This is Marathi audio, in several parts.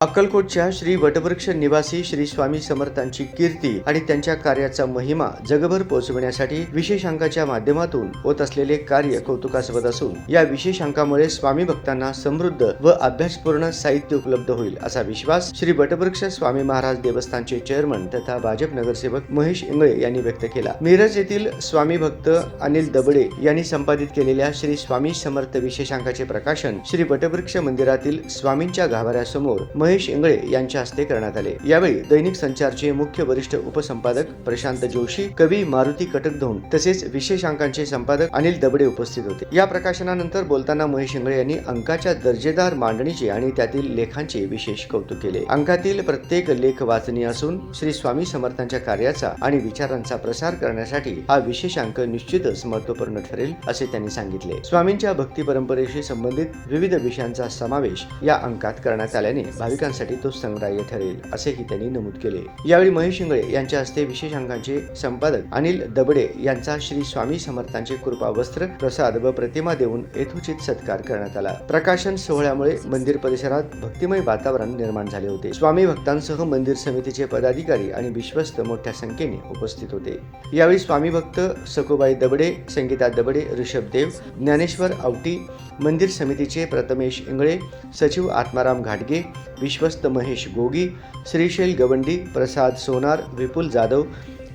अक्कलकोटच्या श्री वटवृक्ष निवासी श्री स्वामी समर्थांची कीर्ती आणि त्यांच्या कार्याचा महिमा जगभर पोहोचविण्यासाठी विशेष अंकाच्या माध्यमातून होत असलेले कार्य कौतुकास्पद असून या विशेष अंकामुळे स्वामी भक्तांना समृद्ध व अभ्यासपूर्ण साहित्य उपलब्ध होईल असा विश्वास श्री वटवृक्ष स्वामी महाराज देवस्थानचे चेअरमन तथा भाजप नगरसेवक महेश इंगळे यांनी व्यक्त केला। मिरज येथील स्वामी भक्त अनिल दबडे यांनी संपादित केलेल्या श्री स्वामी समर्थ विशेष अंकाचे प्रकाशन श्री वटवृक्ष मंदिरातील स्वामींच्या गाभाऱ्यासमोर महेश इंगळे यांच्या हस्ते करण्यात आले। यावेळी दैनिक संचारचे मुख्य वरिष्ठ उपसंपादक प्रशांत जोशी, कवी मारुती कटकधोंड तसेच विशेष अंकांचे संपादक अनिल दबडे उपस्थित होते। या प्रकाशनानंतर बोलताना महेश इंगळे यांनी अंकाच्या दर्जेदार मांडणीचे आणि त्यातील लेखांचे विशेष कौतुक केले। अंकातील प्रत्येक लेख वाचनीय असून श्री स्वामी समर्थांच्या कार्याचा आणि विचारांचा प्रसार करण्यासाठी हा विशेष अंक निश्चितच महत्त्वपूर्ण ठरेल असे त्यांनी सांगितले। स्वामींच्या भक्ती परंपरेशी संबंधित विविध विषयांचा समावेश या अंकात करण्यात आल्याने भाविकांसाठी तो संग्राह्य ठरेल असेही त्यांनी नमूद केले। यावेळी महेश इंगळे यांच्या हस्ते विशेष अंकांचे संपादक अनिल दबडे यांचा श्री स्वामी समर्थांचे कृपा वस्त्र, प्रसाद व प्रतिमा देऊन यथोचित सत्कार करण्यात आला। प्रकाशन सोहळ्यामुळे मंदिर परिसरात भक्तिमय वातावरण निर्माण झाले होते। स्वामी भक्तांसह मंदिर समितीचे पदाधिकारी आणि विश्वस्त मोठ्या संख्येने उपस्थित होते। यावेळी स्वामी भक्त सकुबाई दबडे, संगीता दबडे, ऋषभ देव, ज्ञानेश्वर आवटी, मंदिर समितीचे प्रथमेश इंगळे, सचिव आत्माराम घाटगे, विश्वस्त महेश गोगी, श्रीशैल गवंडी, प्रसाद सोनार, विपुल जाधव,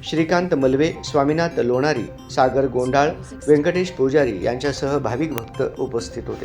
श्रीकांत मलवे, स्वामीनाथ लोणारी, सागर गोंडाळ, व्यंकटेश पुजारी यांच्यासह भाविक भक्त उपस्थित होते।